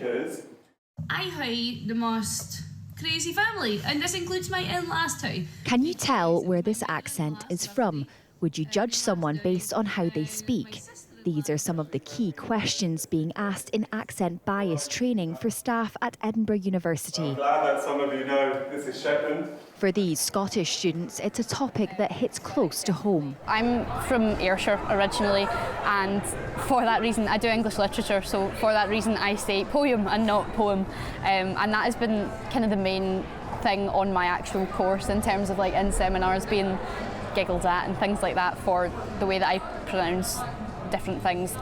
because I have the most crazy family, and this includes my in-laws too. Can you tell where this accent is from? Would you judge someone based on how they speak? These are some of the key questions being asked in accent bias training for staff at Edinburgh University. I'm glad that some of you know this is Shetland. For these Scottish students, it's a topic that hits close to home. I'm from Ayrshire originally, and for that reason I do English literature, so for that reason I say poem and not poem, and that has been kind of the main thing on my actual course in terms of like in seminars being giggled at and things like that for the way that I pronounce different things,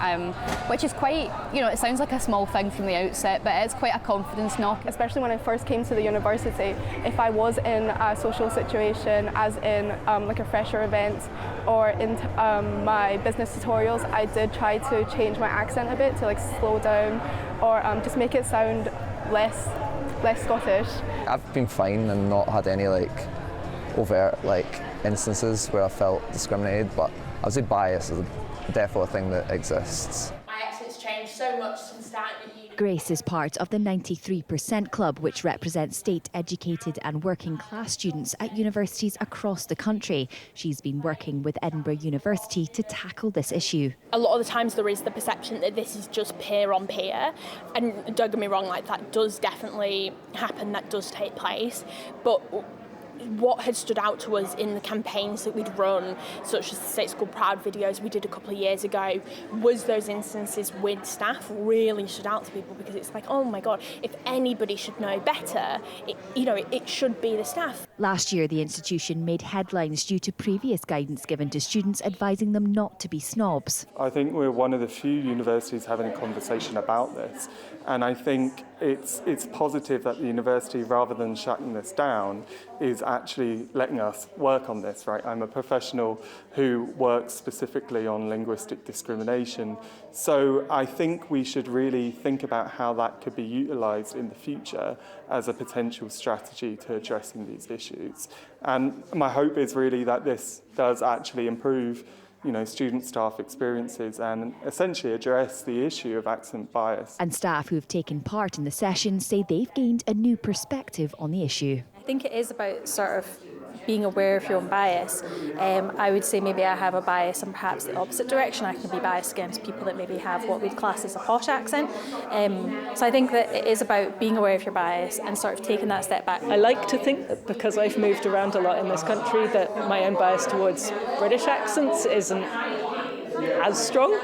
which is quite, it sounds like a small thing from the outset, but it's quite a confidence knock. Especially when I first came to the university, if I was in a social situation, as in like a fresher event or in my business tutorials, I did try to change my accent a bit to like slow down or just make it sound less Scottish. I've been fine and not had any overt instances where I felt discriminated, but I would say bias is definitely a thing that exists. My accent's changed so much since starting at uni. Grace is part of the 93% Club, which represents state-educated and working-class students at universities across the country. She's been working with Edinburgh University to tackle this issue. A lot of the times there is the perception that this is just peer on peer, and don't get me wrong, that does definitely happen, that does take place, but what had stood out to us in the campaigns that we'd run, such as the State School Proud videos we did a couple of years ago, was those instances with staff really stood out to people, because it's like, oh my God, if anybody should know better, it should be the staff. Last year, the institution made headlines due to previous guidance given to students advising them not to be snobs. I think we're one of the few universities having a conversation about this, and I think it's positive that the university, rather than shutting this down, is actually letting us work on this, right? I'm a professional who works specifically on linguistic discrimination, so I think we should really think about how that could be utilised in the future as a potential strategy to addressing these issues. And my hope is really that this does actually improve student staff experiences and essentially address the issue of accent bias. And staff who've taken part in the session say they've gained a new perspective on the issue. I think it is about sort of being aware of your own bias. I would say maybe I have a bias in perhaps the opposite direction. I can be biased against people that maybe have what we'd class as a posh accent. So I think that it is about being aware of your bias and sort of taking that step back. I like to think that because I've moved around a lot in this country, that my own bias towards British accents isn't as strong,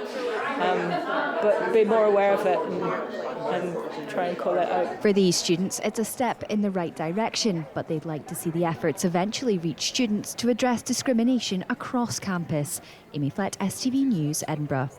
but be more aware of it and try and call it out. For these students, it's a step in the right direction, but they'd like to see the efforts eventually reach students to address discrimination across campus. Amy Flett, STV News, Edinburgh.